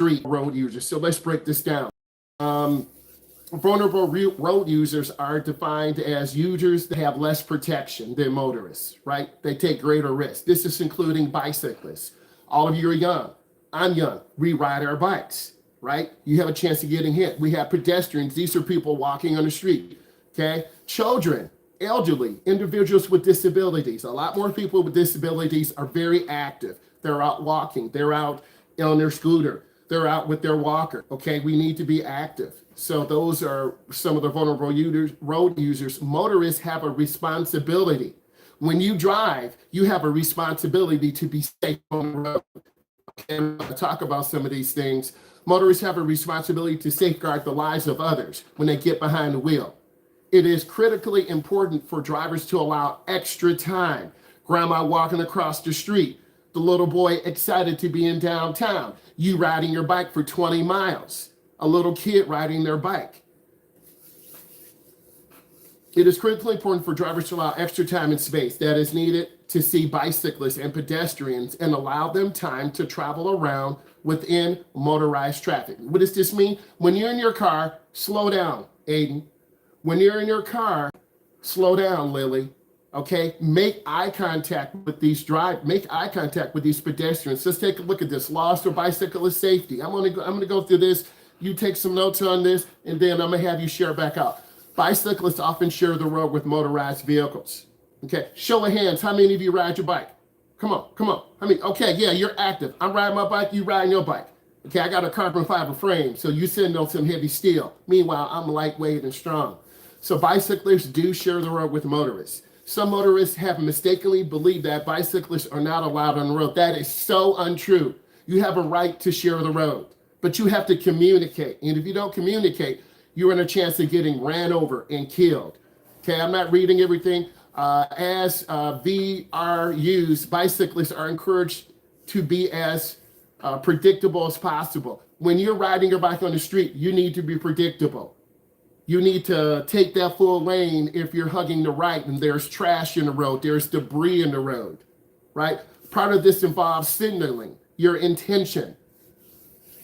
street road users. So let's break this down. Vulnerable road users are defined as users that have less protection than motorists, right? They take greater risks. This is including bicyclists. All of you are young. I'm young. We ride our bikes, right? You have a chance of getting hit. We have pedestrians. These are people walking on the street, okay? Children, elderly, individuals with disabilities. A lot more people with disabilities are very active. They're out walking. They're out on their scooter. They're out with their walker, okay? We need to be active. So those are some of the vulnerable road users. Motorists have a responsibility. When you drive, you have a responsibility to be safe on the road. Okay, I'm going to talk about some of these things. Motorists have a responsibility to safeguard the lives of others when they get behind the wheel. It is critically important for drivers to allow extra time. Grandma walking across the street, the little boy excited to be in downtown, you riding your bike for 20 miles. A little kid riding their bike. It is critically important for drivers to allow extra time and space that is needed to see bicyclists and pedestrians and allow them time to travel around within motorized traffic. What does this mean? When you're in your car, slow down, Aiden. When you're in your car, slow down, Lily. Okay, make eye contact with these pedestrians. Let's take a look at this. Laws for bicyclist safety. I'm gonna go through this. You take some notes on this, and then I'm gonna have you share back out. Bicyclists often share the road with motorized vehicles. Okay, show of hands, how many of you ride your bike? Come on. I mean, okay, yeah, you're active. I'm riding my bike, you riding your bike. Okay, I got a carbon fiber frame, so you sitting on some heavy steel. Meanwhile, I'm lightweight and strong. So bicyclists do share the road with motorists. Some motorists have mistakenly believed that bicyclists are not allowed on the road. That is so untrue. You have a right to share the road, but you have to communicate. And if you don't communicate, you're in a chance of getting ran over and killed. Okay, I'm not reading everything. As VRUs, bicyclists are encouraged to be as predictable as possible. When you're riding your bike on the street, you need to be predictable. You need to take that full lane if you're hugging the right and there's trash in the road, there's debris in the road, right? Part of this involves signaling your intention.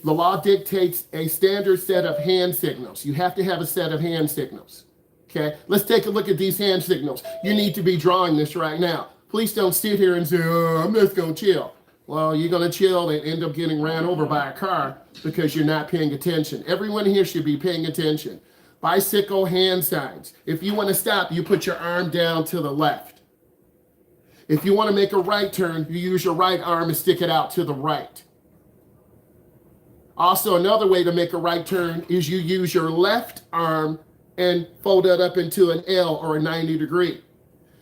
The law dictates a standard set of hand signals. You have to have a set of hand signals, okay? Let's take a look at these hand signals. You need to be drawing this right now. Please don't sit here and say, oh, I'm just gonna chill. Well, you're gonna chill and end up getting ran over by a car because you're not paying attention. Everyone here should be paying attention. Bicycle hand signs. If you wanna stop, you put your arm down to the left. If you wanna make a right turn, you use your right arm and stick it out to the right. Also, another way to make a right turn is you use your left arm and fold it up into an L or a 90 degree.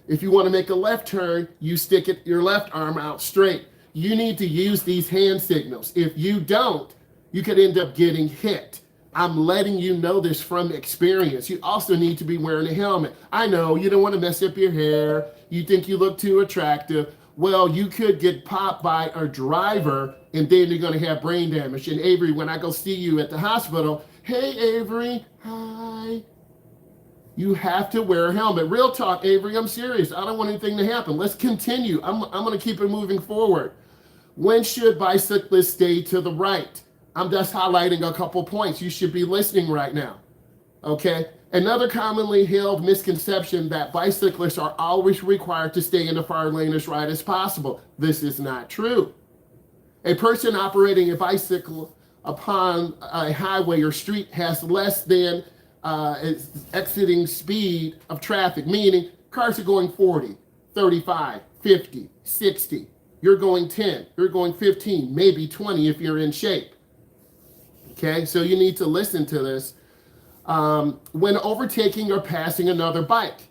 If you want to make a left turn, you stick your left arm out straight. You need to use these hand signals. If you don't, you could end up getting hit. I'm letting you know this from experience. You also need to be wearing a helmet. I know you don't want to mess up your hair. You think you look too attractive. Well, you could get popped by a driver and then you're going to have brain damage. And Avery, when I go see you at the hospital, hey, Avery, hi. You have to wear a helmet. Real talk, Avery, I'm serious. I don't want anything to happen. Let's continue. I'm going to keep it moving forward. When should bicyclists stay to the right? I'm just highlighting a couple points. You should be listening right now, okay? Another commonly held misconception that bicyclists are always required to stay in the far lane as right as possible. This is not true. A person operating a bicycle upon a highway or street has less than exiting speed of traffic, meaning cars are going 40, 35, 50, 60. You're going 10, you're going 15, maybe 20 if you're in shape. Okay, so you need to listen to this. When overtaking or passing another bike.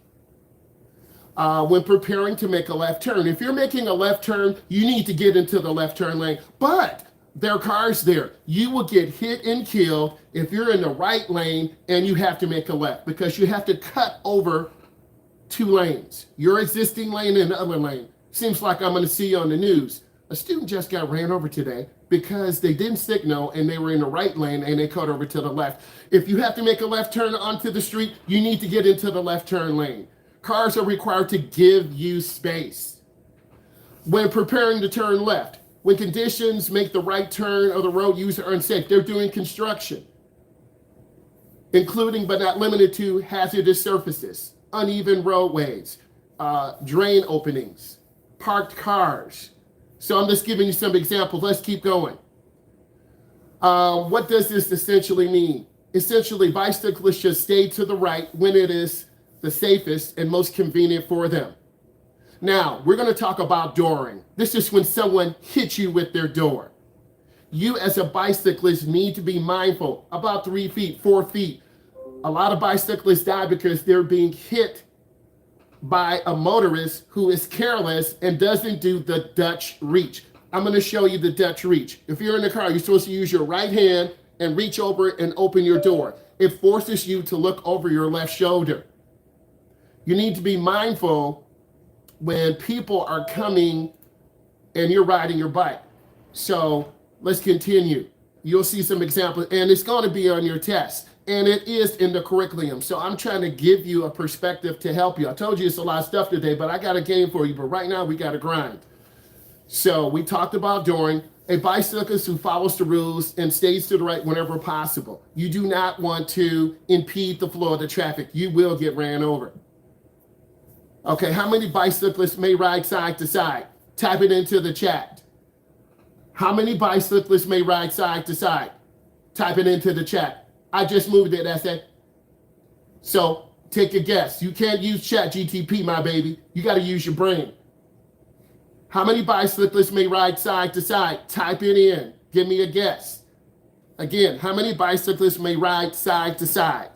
When preparing to make a left turn. If you're making a left turn, you need to get into the left turn lane, but there are cars there. You will get hit and killed if you're in the right lane and you have to make a left because you have to cut over two lanes. Your existing lane and the other lane. Seems like I'm gonna see you on the news. A student just got ran over today because they didn't signal and they were in the right lane and they cut over to the left. If you have to make a left turn onto the street, you need to get into the left turn lane. Cars are required to give you space. When preparing to turn left, When conditions make the right turn of the road user unsafe, they're doing construction, including but not limited to hazardous surfaces, uneven roadways, drain openings, parked cars. So I'm just giving you some examples. Let's keep going. What does this essentially mean? Essentially, bicyclists should stay to the right when it is the safest and most convenient for them. Now, we're going to talk about dooring. This is when someone hits you with their door. You as a bicyclist need to be mindful about 3 feet, 4 feet. A lot of bicyclists die because they're being hit by a motorist who is careless and doesn't do the Dutch reach. I'm going to show you the Dutch reach. If you're in the car, you're supposed to use your right hand and reach over and open your door. It forces you to look over your left shoulder. You need to be mindful when people are coming and you're riding your bike. So let's continue. You'll see some examples, and it's going to be on your test, and it is in the curriculum. So I'm trying to give you a perspective to help you. I told you it's a lot of stuff today, but I got a game for you. But right now we got to grind. So we talked about dooring. A bicyclist who follows the rules and stays to the right whenever possible. You do not want to impede the flow of the traffic. You will get ran over. Okay, how many bicyclists may ride side to side? Type it into the chat. How many bicyclists may ride side to side? Type it into the chat. I just moved it, that's it. So take a guess. You can't use chat GTP, my baby. You got to use your brain. How many bicyclists may ride side to side? Type it in. Give me a guess. Again, how many bicyclists may ride side to side?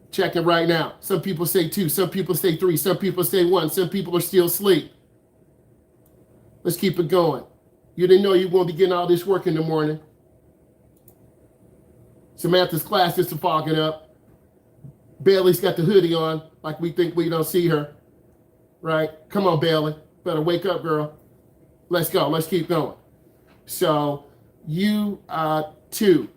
Check it right now. Some people say 2, some people say 3, some people say 1, some people are still asleep. Let's keep it going. You didn't know you won't be getting all this work in the morning. Samantha's class is fogging up. Bailey's got the hoodie on, like we think we don't see her. Right? Come on, Bailey. Better wake up, girl. Let's go. Let's keep going. So you 2.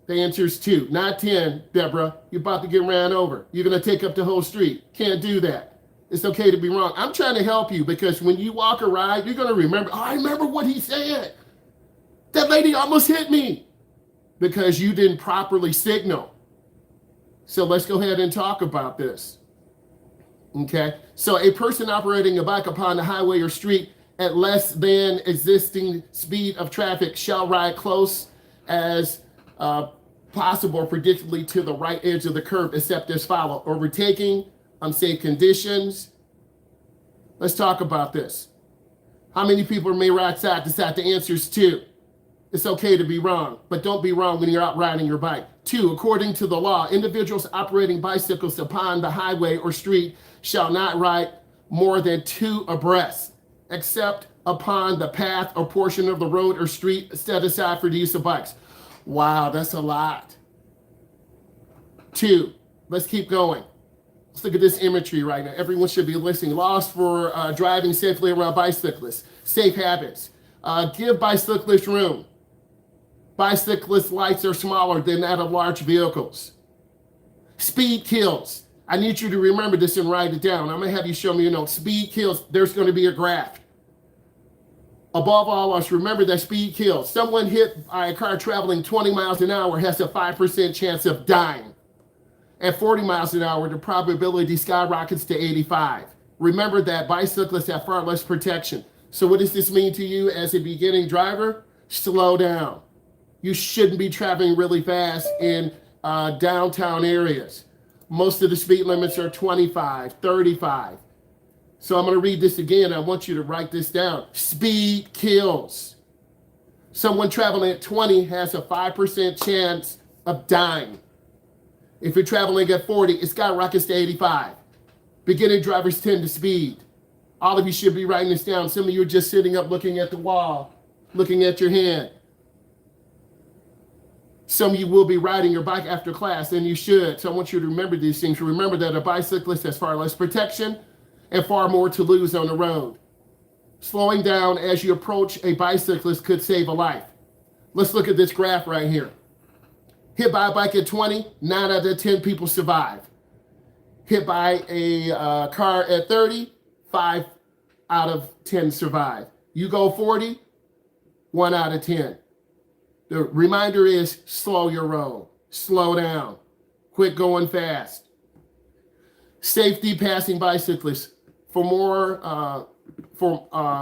The answer is 2, not 10, Deborah. You're about to get ran over. You're going to take up the whole street. Can't do that. It's okay to be wrong. I'm trying to help you because when you walk a ride, you're going to remember, oh, I remember what he said. That lady almost hit me because you didn't properly signal. So let's go ahead and talk about this. Okay, so a person operating a bike upon the highway or street at less than existing speed of traffic shall ride close as possible or predictably to the right edge of the curb, except as follows: overtaking, unsafe conditions. Let's talk about this. How many people may ride side to side? The answer is 2. It's okay to be wrong, but don't be wrong when you're out riding your bike. 2, according to the law, individuals operating bicycles upon the highway or street shall not ride more than 2 abreast, except upon the path or portion of the road or street set aside for the use of bikes. Wow, that's a lot. 2, let's keep going. Let's look at this imagery right now. Everyone should be listening. Laws for driving safely around bicyclists. Safe habits. Give bicyclists room. Bicyclist lights are smaller than that of large vehicles. Speed kills. I need you to remember this and write it down. I'm going to have you show me your notes. Speed kills. There's going to be a graph. Above all else, remember that speed kills. Someone hit by a car traveling 20 miles an hour has a 5% chance of dying. At 40 miles an hour, the probability skyrockets to 85. Remember that bicyclists have far less protection. So what does this mean to you as a beginning driver? Slow down. You shouldn't be traveling really fast in downtown areas. Most of the speed limits are 25, 35. So I'm going to read this again. I want you to write this down. Speed kills. Someone traveling at 20 has a 5% chance of dying. If you're traveling at 40, it skyrockets to 85. Beginning drivers tend to speed. All of you should be writing this down. Some of you are just sitting up looking at the wall, looking at your hand. Some of you will be riding your bike after class, and you should. So I want you to remember these things. Remember that a bicyclist has far less protection and far more to lose on the road. Slowing down as you approach a bicyclist could save a life. Let's look at this graph right here. Hit by a bike at 20, 9 out of 10 people survive. Hit by a car at 30, 5 out of 10 survive. You go 40, 1 out of 10. The reminder is slow your roll, slow down, quit going fast. Safety passing bicyclists. For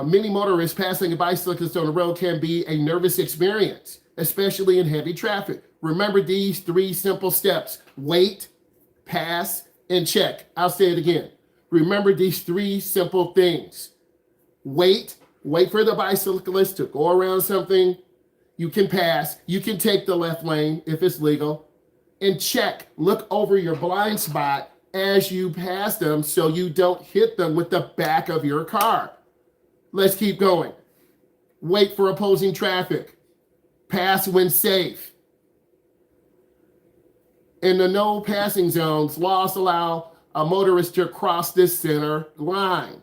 many motorists, passing a bicyclist on the road can be a nervous experience, especially in heavy traffic. Remember these 3 simple steps: wait, pass, and check. I'll say it again. Remember these 3 simple things. Wait for the bicyclist to go around something. You can pass. You can take the left lane if it's legal. And check. Look over your blind spot as you pass them so you don't hit them with the back of your car. Let's keep going. Wait for opposing traffic. Pass when safe. In the no passing zones, laws allow a motorist to cross this center line.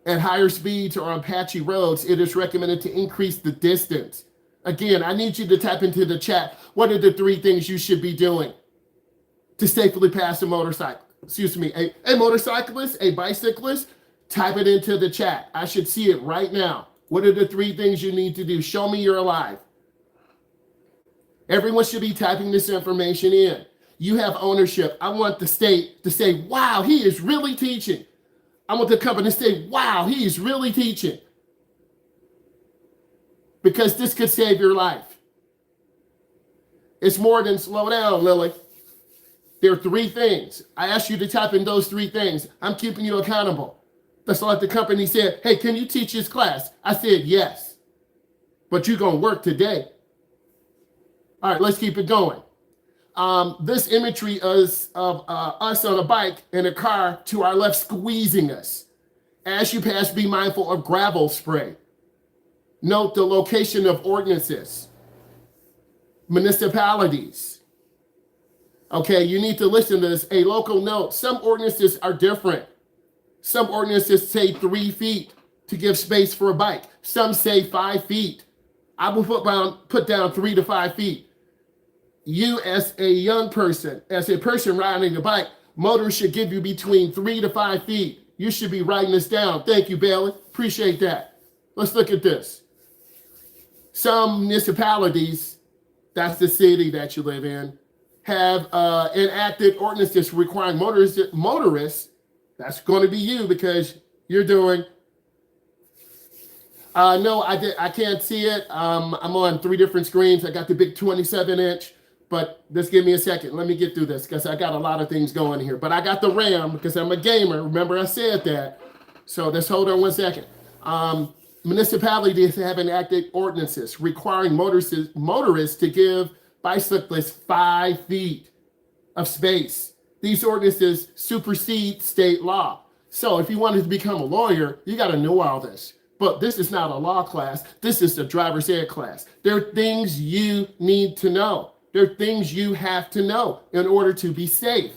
At higher speeds or on patchy roads, it is recommended to increase the distance. Again, I need you to type into the chat, what are the 3 things you should be doing to safely pass a motorcyclist, a bicyclist? Type it into the chat. I should see it right now. What are the 3 things you need to do? Show me you're alive. Everyone should be typing this information in. You have ownership. I want the state to say, wow, he is really teaching. I want the company to say, wow, he is really teaching. Because this could save your life. It's more than slow down, Lily. There are 3 things. I asked you to type in those 3 things. I'm keeping you accountable. That's like the company said, hey, can you teach this class? I said, yes. But you're going to work today. All right, let's keep it going. This imagery is of us on a bike in a car to our left squeezing us. As you pass, be mindful of gravel spray. Note the location of ordinances, municipalities. Okay, you need to listen to this. A local note, some ordinances are different. Some ordinances say 3 feet to give space for a bike. Some say 5 feet. I will put down 3 to 5 feet. You as a young person, as a person riding a bike, motors should give you between 3 to 5 feet. You should be writing this down. Thank you, Bailey. Appreciate that. Let's look at this. Some municipalities, that's the city that you live in, have enacted ordinances requiring motorists, that's going to be you because you're doing, no, I can't see it. I'm on 3 different screens. I got the big 27-inch. But just give me a second. Let me get through this because I got a lot of things going here. But I got the RAM because I'm a gamer. Remember I said that. So just hold on 1 second. Municipalities have enacted ordinances requiring motorists to give bicyclists 5 feet of space. These ordinances supersede state law. So if you wanted to become a lawyer, you got to know all this. But this is not a law class. This is a driver's ed class. There are things you need to know. There are things you have to know in order to be safe.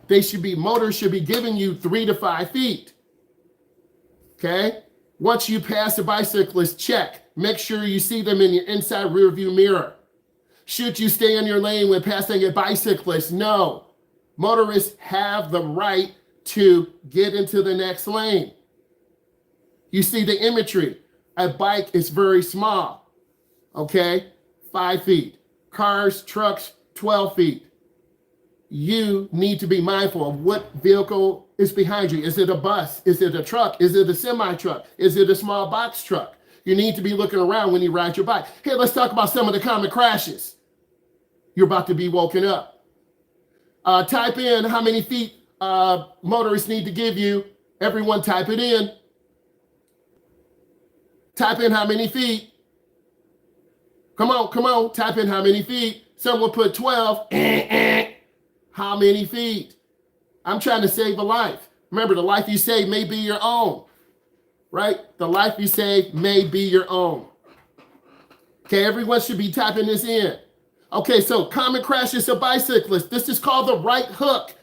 Motors should be giving you 3 to 5 feet. Okay? Once you pass a bicyclist, check. Make sure you see them in your inside rear view mirror. Should you stay in your lane when passing a bicyclist? No. Motorists have the right to get into the next lane. You see the imagery. A bike is very small. Okay? 5 feet. Cars, trucks, 12 feet. You need to be mindful of what vehicle is behind you. Is it a bus? Is it a truck? Is it a semi-truck? Is it a small box truck? You need to be looking around when you ride your bike. Hey, let's talk about some of the common crashes. You're about to be woken up. Type in how many feet motorists need to give you. Everyone type it in. Type in how many feet. Come on, type in how many feet. Someone put 12. How many feet? I'm trying to save a life. Remember, the life you save may be your own, right? The life you save may be your own. Okay, everyone should be typing this in. Okay, so common crashes of bicyclists. This is called the right hook.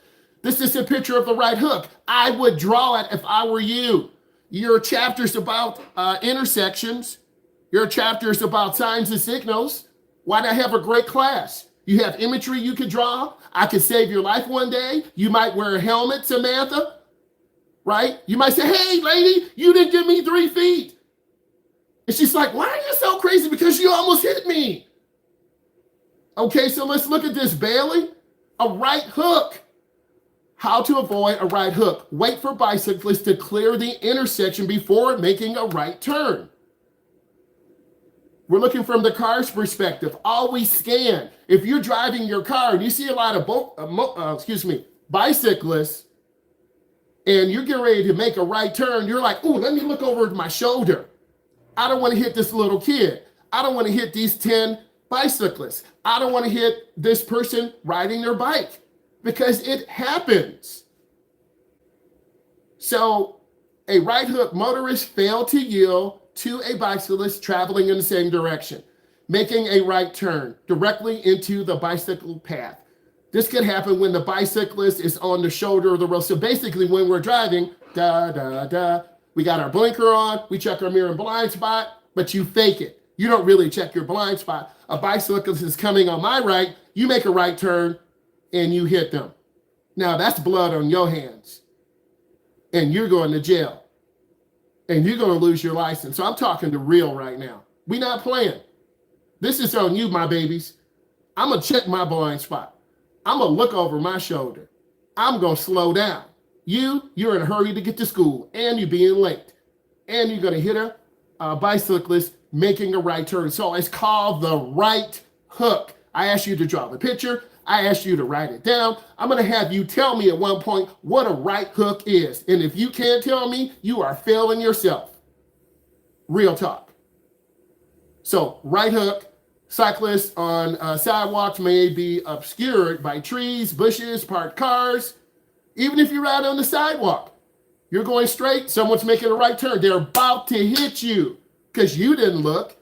This is a picture of the right hook. I would draw it if I were you. Your chapter's about intersections. Your chapter is about signs and signals. Why not have a great class? You have imagery you can draw. I could save your life one day. You might wear a helmet, Samantha. right? You might say, hey, lady, you didn't give me 3 feet. And she's like, why are you so crazy? Because you almost hit me. Okay, so let's look at this, Bailey. A right hook. How to avoid a right hook. Wait for bicyclists to clear the intersection before making a right turn. We're looking from the car's perspective. Always scan. If you're driving your car and you see a lot of bicyclists, and you're getting ready to make a right turn, you're like, ooh, let me look over my shoulder. I don't want to hit this little kid. I don't want to hit these 10 bicyclists. I don't want to hit this person riding their bike, because it happens. So a right hook motorist failed to yield to a bicyclist traveling in the same direction, making a right turn directly into the bicycle path. This could happen when the bicyclist is on the shoulder of the road. So basically when we're driving, we got our blinker on, we check our mirror and blind spot, but you fake it. You don't really check your blind spot. A bicyclist is coming on my right, you make a right turn and you hit them. Now that's blood on your hands and you're going to jail and you're going to lose your license. So I'm talking to real right now. We not playing. This is on you, my babies. I'm going to check my blind spot. I'm going to look over my shoulder. I'm going to slow down. You're in a hurry to get to school and you're being late and you're going to hit a bicyclist making a right turn. So it's called the right hook. I asked you to draw the picture. I asked you to write it down. I'm going to have you tell me at one point what a right hook is. And if you can't tell me, you are failing yourself. Real talk. So right hook. Cyclists on sidewalks may be obscured by trees, bushes, parked cars. Even if you ride on the sidewalk, you're going straight, someone's making a right turn. They're about to hit you because you didn't look.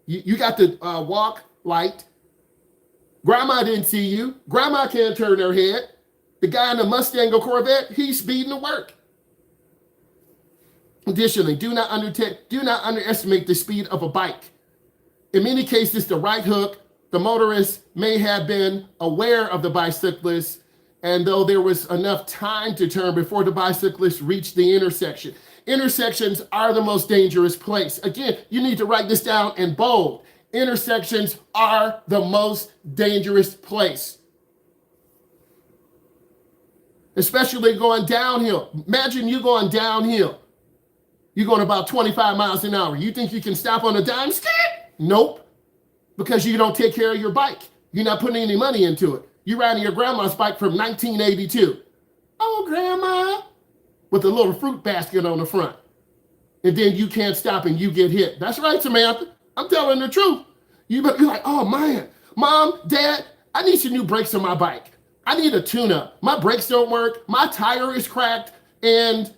You got the walk light. Grandma didn't see you. Grandma can't turn her head. The guy in the Mustang or Corvette, he's speeding to work. Additionally, do not underestimate the speed of a bike. In many cases, the right hook, the motorist may have been aware of the bicyclist, and though there was enough time to turn before the bicyclist reached the intersection. Intersections are the most dangerous place. Again, you need to write this down in bold. Intersections are the most dangerous place. Especially going downhill. Imagine you going downhill. You're going about 25 miles an hour. You think you can stop on a dime? Nope, because you don't take care of your bike. You're not putting any money into it. You're riding your grandma's bike from 1982. Oh, grandma, with a little fruit basket on the front. And then you can't stop and you get hit. That's right, Samantha. I'm telling the truth. You're like, oh man, mom, dad, I need some new brakes on my bike. I need a tune-up. My brakes don't work. My tire is cracked and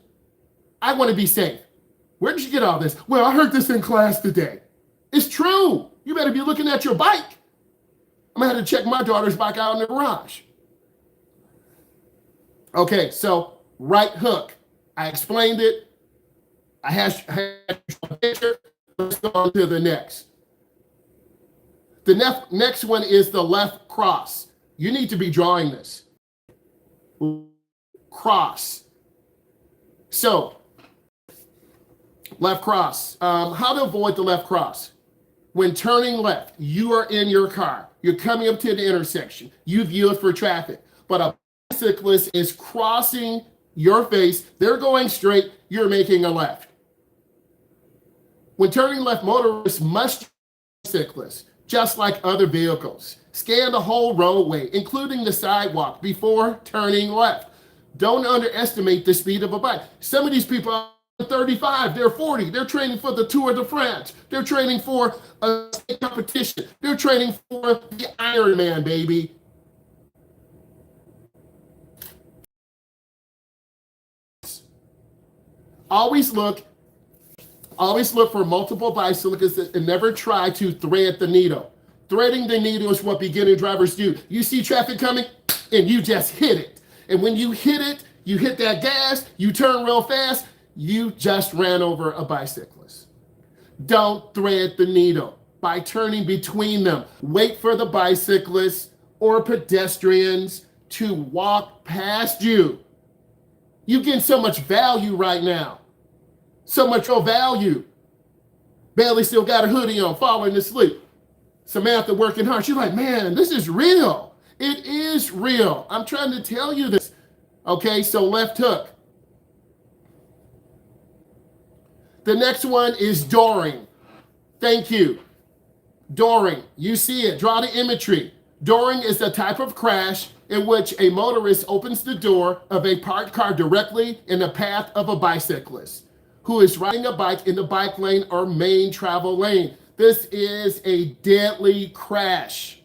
I want to be safe. Where did you get all this? Well, I heard this in class today. It's true. You better be looking at your bike. I'm going to have to check my daughter's bike out in the garage. Okay, so right hook. I explained it. I had a picture. Let's go on to the next. The next one is the left cross. You need to be drawing this. Cross. So, left cross. How to avoid the left cross? When turning left, you are in your car. You're coming up to the intersection. You've yield for traffic. But a bicyclist is crossing your face. They're going straight. You're making a left. When turning left, motorists must bicyclists, just like other vehicles. Scan the whole roadway, including the sidewalk, before turning left. Don't underestimate the speed of a bike. Some of these people are 35, they're 40, they're training for the Tour de France, they're training for a state competition, they're training for the Ironman, baby. Always look for multiple bicyclists and never try to thread the needle. Threading the needle is what beginner drivers do. You see traffic coming and you just hit it. And when you hit it, you hit that gas, you turn real fast, you just ran over a bicyclist. Don't thread the needle by turning between them. Wait for the bicyclists or pedestrians to walk past you. You getting so much value right now. So much real value. Bailey still got a hoodie on, falling asleep. Samantha working hard. She's like, man, this is real. It is real. I'm trying to tell you this. Okay, so left hook. The next one is dooring. Thank you. Dooring. You see it. Draw the imagery. Dooring is the type of crash in which a motorist opens the door of a parked car directly in the path of a bicyclist who is riding a bike in the bike lane or main travel lane. This is a deadly crash.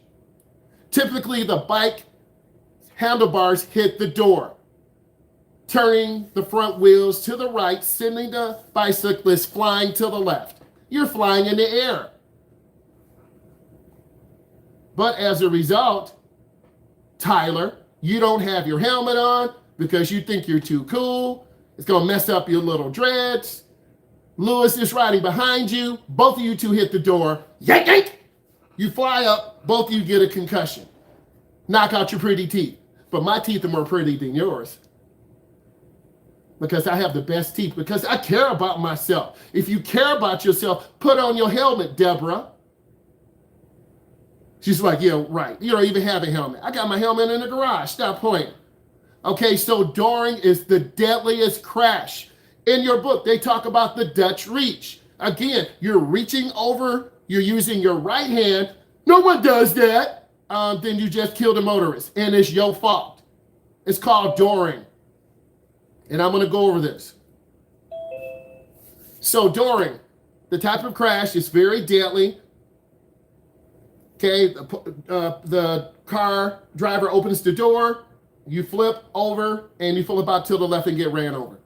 Typically, the bike handlebars hit the door, turning the front wheels to the right, sending the bicyclist flying to the left. You're flying in the air. But as a result, Tyler, you don't have your helmet on because you think you're too cool. It's going to mess up your little dreads. Lewis is riding behind you. Both of you two hit the door. Yank, yank. You fly up. Both of you get a concussion. Knock out your pretty teeth. But my teeth are more pretty than yours. Because I have the best teeth. Because I care about myself. If you care about yourself, put on your helmet, Deborah. She's like, yeah, right. You don't even have a helmet. I got my helmet in the garage. Stop playing. Okay, so dooring is the deadliest crash. In your book, they talk about the Dutch reach. Again, you're reaching over, you're using your right hand. No one does that. Then you just killed a motorist, and it's your fault. It's called dooring. And I'm going to go over this. So dooring, the type of crash is very deadly. Okay, the car driver opens the door, you flip over, and you flip out to the left and get ran over.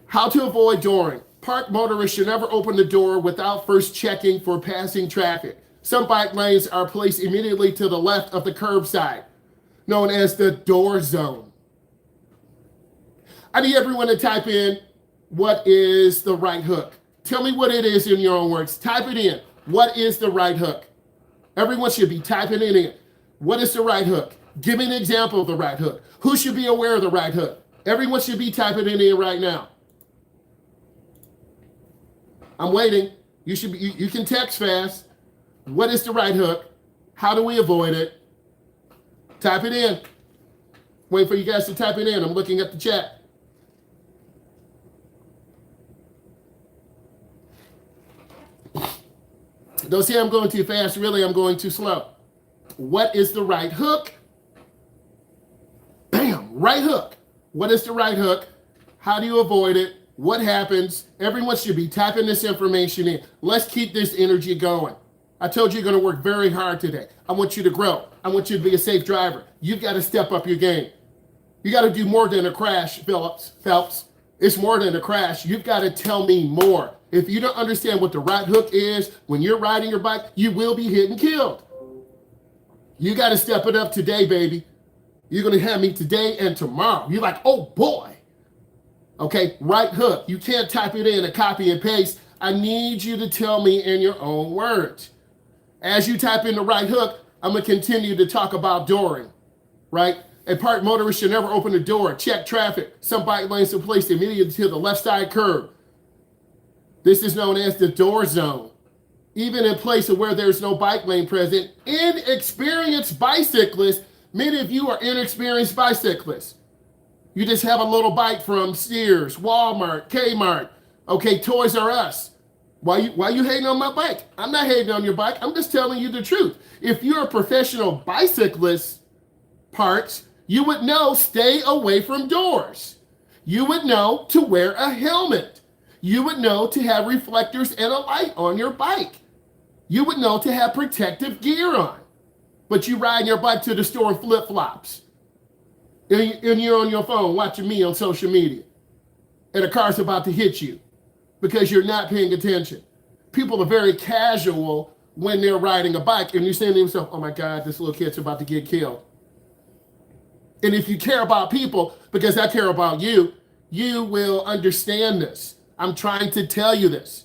How to avoid dooring. Parked motorists should never open the door without first checking for passing traffic. Some bike lanes are placed immediately to the left of the curbside, known as the door zone. I need everyone to type in, what is the right hook? Tell me what it is in your own words. Type it in. What is the right hook? Everyone should be typing it in. What is the right hook? Give me an example of the right hook. Who should be aware of the right hook? Everyone should be typing it in right now. I'm waiting. You can text fast. What is the right hook? How do we avoid it? Type it in. Wait for you guys to type it in. I'm looking at the chat. Don't say I'm going too fast. Really, I'm going too slow. What is the right hook? Bam, right hook. What is the right hook? How do you avoid it? What happens? Everyone should be typing this information in. Let's keep this energy going. I told you you're going to work very hard today. I want you to grow. I want you to be a safe driver. You've got to step up your game. You got to do more than a crash, Phelps. It's more than a crash. You've got to tell me more. If you don't understand what the right hook is, when you're riding your bike, you will be hit and killed. You got to step it up today, baby. You're going to have me today and tomorrow. You're like, oh boy. Okay, right hook. You can't type it in and copy and paste. I need you to tell me in your own words. As you type in the right hook, I'm going to continue to talk about dooring, right? A parked motorist should never open the door. Check traffic. Some bike lanes are placed immediately to the left side curb. This is known as the door zone. Even in places where there's no bike lane present, inexperienced bicyclists, many of you are inexperienced bicyclists. You just have a little bike from Sears, Walmart, Kmart, okay, Toys R Us. Why you hating on my bike? I'm not hating on your bike. I'm just telling you the truth. If you're a professional bicyclist, parts, you would know stay away from doors. You would know to wear a helmet. You would know to have reflectors and a light on your bike. You would know to have protective gear on. But you ride your bike to the store in flip-flops. And you're on your phone watching me on social media. And a car's about to hit you because you're not paying attention. People are very casual when they're riding a bike and you're saying to yourself, oh my God, this little kid's about to get killed. And if you care about people, because I care about you, you will understand this. I'm trying to tell you this.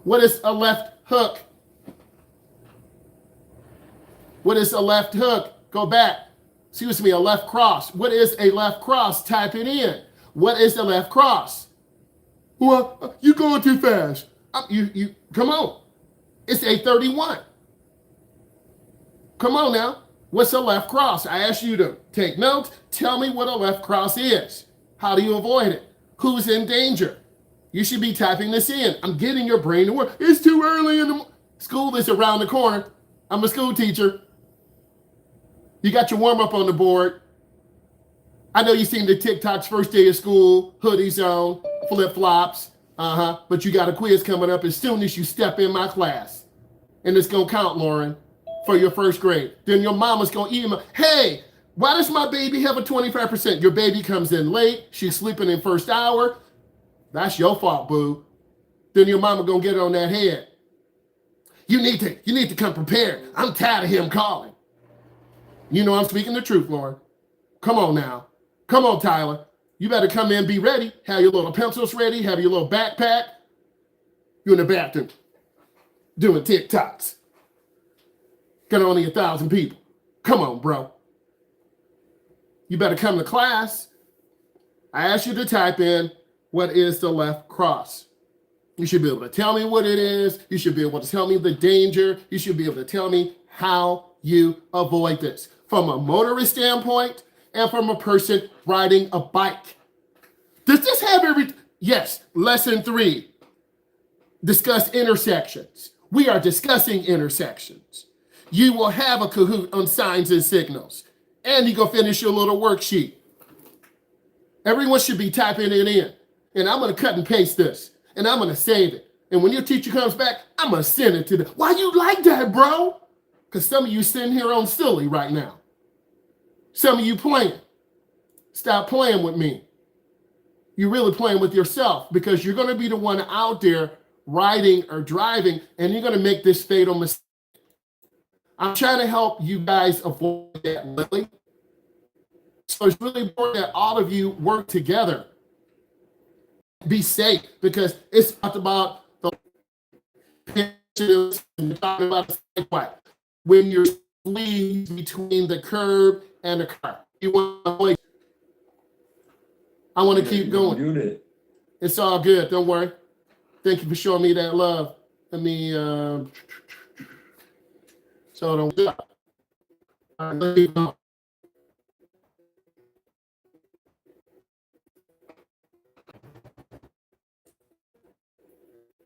What is a left hook? What is a left hook? Go back. Excuse me, a left cross. What is a left cross? Type it in. What is the left cross? Well, you going too fast. You come on. It's 8:31. Come on now. What's a left cross? I asked you to take notes. Tell me what a left cross is. How do you avoid it? Who's in danger? You should be typing this in. I'm getting your brain to work. It's too early in the morning. School is around the corner. I'm a school teacher. You got your warm-up on the board. I know you seen the TikToks first day of school, hoodies on, flip-flops. But you got a quiz coming up as soon as you step in my class. And it's going to count, Lauren, for your first grade. Then your mama's going to email, hey, why does my baby have a 25%? Your baby comes in late. She's sleeping in first hour. That's your fault, boo. Then your mama going to get on that head. You need to come prepared. I'm tired of him calling. You know I'm speaking the truth, Lauren. Come on now. Come on, Tyler. You better come in, be ready. Have your little pencils ready. Have your little backpack. You're in the bathroom doing TikToks. Got only 1,000 people. Come on, bro. You better come to class. I asked you to type in, what is the left cross? You should be able to tell me what it is. You should be able to tell me the danger. You should be able to tell me how you avoid this. From a motorist standpoint and from a person riding a bike. Does this have Yes, lesson 3. Discuss intersections. We are discussing intersections. You will have a Kahoot on signs and signals. And you go finish your little worksheet. Everyone should be typing it in. And I'm going to cut and paste this. And I'm going to save it. And when your teacher comes back, I'm going to send it to them. Why you like that, bro? Because some of you sitting here on silly right now. Some of you playing. Stop playing with me. You're really playing with yourself because you're going to be the one out there riding or driving, and you're going to make this fatal mistake. I'm trying to help you guys avoid that, Lily. So it's really important that all of you work together. Be safe because it's about the pictures and talking about when you're squeezed between the curb and the car. You want I want to keep going. It's all good. Don't worry. Thank you for showing me that love. Let me so don't